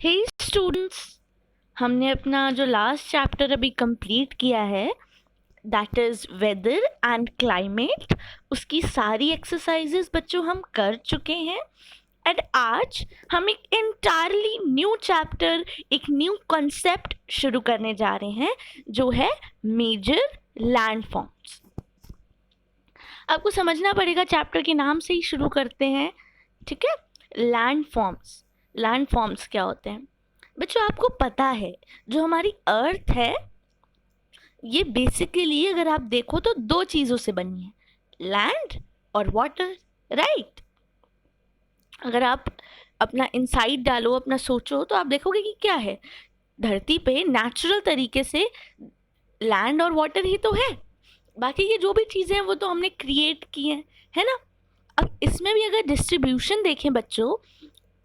हे students, हमने अपना जो लास्ट चैप्टर अभी कंप्लीट किया है that is weather and climate, उसकी सारी एक्सरसाइजेस बच्चों हम कर चुके हैं। एंड आज हम एक इंटायरली न्यू चैप्टर, एक न्यू कॉन्सेप्ट शुरू करने जा रहे हैं जो है मेजर लैंड फॉर्म्स। आपको समझना पड़ेगा, चैप्टर के नाम से ही शुरू करते हैं, ठीक है। लैंड फॉर्म्स, लैंड फॉर्म्स क्या होते हैं बच्चों? आपको पता है जो हमारी अर्थ है ये बेसिकली अगर आप देखो तो दो चीज़ों से बनी है, लैंड और वाटर, राइट। अगर आप अपना इनसाइट डालो, अपना सोचो, तो आप देखोगे कि क्या है, धरती पे नेचुरल तरीके से लैंड और वाटर ही तो है। बाकी ये जो भी चीज़ें हैं वो तो हमने क्रिएट की हैं, है ना। अब इसमें भी अगर डिस्ट्रीब्यूशन देखें बच्चों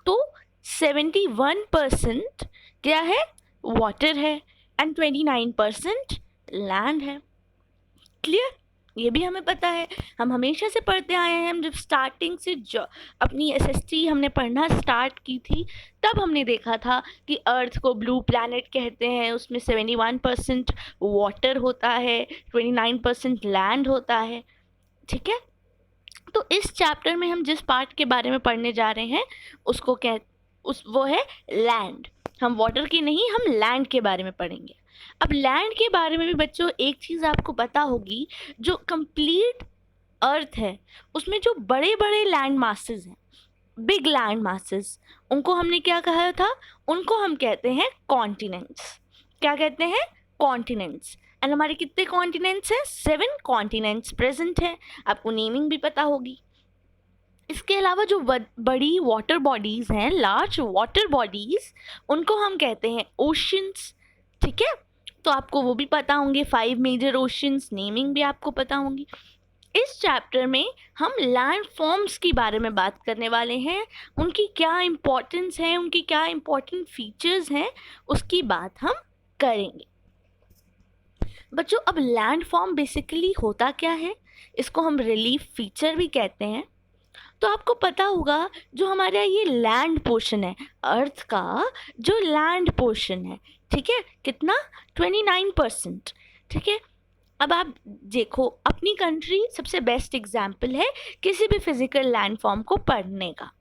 तो 71% क्या है, वाटर है, एंड 29% लैंड है। क्लियर? ये भी हमें पता है, हम हमेशा से पढ़ते आए हैं। हम जब स्टार्टिंग से अपनी एसएसटी हमने पढ़ना स्टार्ट की थी तब हमने देखा था कि अर्थ को ब्लू प्लैनेट कहते हैं, उसमें 71% वाटर होता है, 29% लैंड होता है, ठीक है। तो इस चैप्टर में हम जिस पार्ट के बारे में पढ़ने जा रहे हैं उसको वो है लैंड। हम वाटर की नहीं, हम लैंड के बारे में पढ़ेंगे। अब लैंड के बारे में भी बच्चों एक चीज़ आपको पता होगी, जो कंप्लीट अर्थ है उसमें जो बड़े बड़े लैंड मासेस हैं, बिग लैंड मासेस, उनको हमने क्या कहा था? उनको हम कहते हैं कॉन्टिनेंट्स। क्या कहते हैं? कॉन्टिनेंट्स। एंड हमारे कितने कॉन्टिनेंट्स हैं? 7 कॉन्टिनेंट्स प्रेजेंट हैं। आपको नेमिंग भी पता होगी। इसके अलावा जो बड़ी वाटर बॉडीज़ हैं, लार्ज वाटर बॉडीज़, उनको हम कहते हैं ओशंस, ठीक है। तो आपको वो भी पता होंगे, 5 मेजर ओशंस, नेमिंग भी आपको पता होंगी। इस चैप्टर में हम लैंड फॉर्म्स के बारे में बात करने वाले हैं, उनकी क्या इम्पोर्टेंस है, उनकी क्या इम्पोर्टेंट फीचर्स हैं, उसकी बात हम करेंगे बच्चों। अब लैंड फॉर्म बेसिकली होता क्या है? इसको हम रिलीफ फीचर भी कहते हैं। तो आपको पता होगा जो हमारा ये लैंड पोर्शन है, अर्थ का जो लैंड पोर्शन है, ठीक है, कितना? 29%, ठीक है। अब आप देखो, अपनी कंट्री सबसे बेस्ट एग्जाम्पल है किसी भी फिजिकल लैंड फॉर्म को पढ़ने का,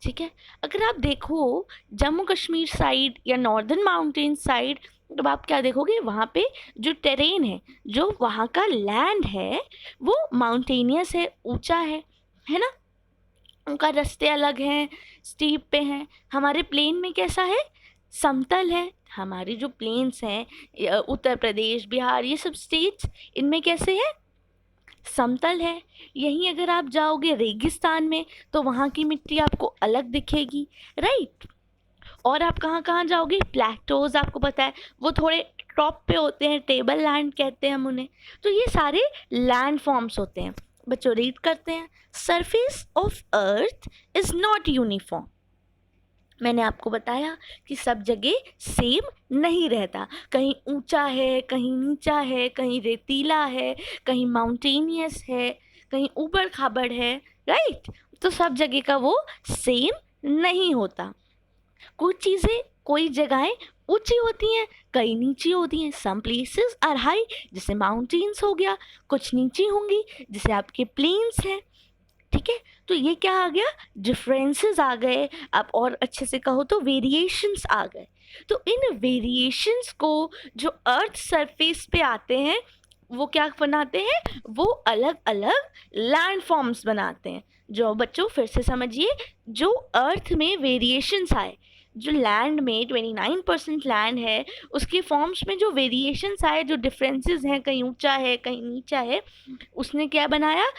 ठीक है। अगर आप देखो जम्मू कश्मीर साइड या नॉर्दर्न माउंटेन साइड, तो आप क्या देखोगे, वहाँ पे जो टेरेन है, जो वहाँ का लैंड है वो माउंटेनियस है, ऊंचा है ना। उनका रास्ते अलग हैं, स्टीप पे हैं। हमारे प्लेन में कैसा है? समतल है। हमारी जो प्लेन्स हैं, उत्तर प्रदेश, बिहार, ये सब स्टेट्स, इनमें कैसे है? समतल है। यहीं अगर आप जाओगे रेगिस्तान में तो वहाँ की मिट्टी आपको अलग दिखेगी, राइट। और आप कहाँ कहाँ जाओगे? प्लेटोज, आपको पता है वो थोड़े टॉप पे होते हैं, टेबल लैंड कहते हैं हम उन्हें। तो ये सारे लैंड फॉर्म्स होते हैं बच्चों। रीड करते हैं, surface of earth is not uniform. मैंने आपको बताया कि सब जगह सेम नहीं रहता, कहीं ऊंचा है, कहीं नीचा है, कहीं रेतीला है, कहीं माउंटेनियस है, कहीं ऊबड़ खाबड़ है, राइट। तो सब जगह का वो सेम नहीं होता। कुछ चीज़ें, कोई जगहें ऊंची होती हैं, कई नीची होती हैं। सम प्लेसेस आर हाई, जैसे माउंटेन्स हो गया, कुछ नीची होंगी जैसे आपके प्लेन्स हैं, ठीक है। तो ये क्या आ गया? डिफरेंसेस आ गए, आप और अच्छे से कहो तो वेरिएशंस आ गए। तो इन वेरिएशंस को जो अर्थ सरफेस पे आते हैं वो क्या बनाते हैं? वो अलग अलग लैंड फॉर्म्स बनाते हैं। जो बच्चों फिर से समझिए, जो अर्थ में वेरिएशंस आए, जो लैंड में 29% लैंड है उसके फॉर्म्स में जो वेरिएशंस आए, जो डिफरेंसेस हैं, कहीं ऊंचा है कहीं नीचा है, उसने क्या बनाया?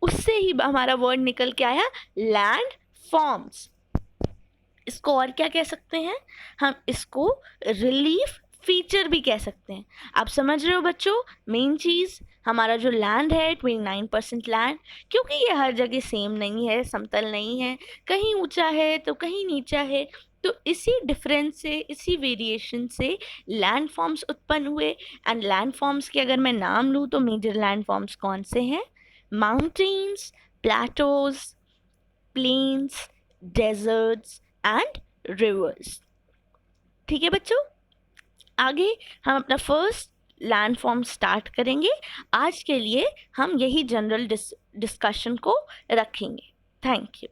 उससे ही हमारा वर्ड निकल के आया लैंड फॉर्म्स। इसको और क्या कह सकते हैं? हम इसको रिलीफ फीचर भी कह सकते हैं। आप समझ रहे हो बच्चों? मेन चीज़, हमारा जो लैंड है 29% लैंड, क्योंकि ये हर जगह सेम नहीं है, समतल नहीं है, कहीं ऊंचा है तो कहीं नीचा है। तो इसी डिफरेंस से, इसी वेरिएशन से लैंड फॉर्म्स उत्पन्न हुए। एंड लैंड फॉर्म्स के अगर मैं नाम लूँ तो मेजर लैंड फॉर्म्स कौन से हैं? Mountains, plateaus, plains, deserts and rivers. ठीक है बच्चों, आगे हम अपना फर्स्ट लैंड फॉर्म स्टार्ट करेंगे। आज के लिए हम यही जनरल डिस्कशन को रखेंगे। Thank you.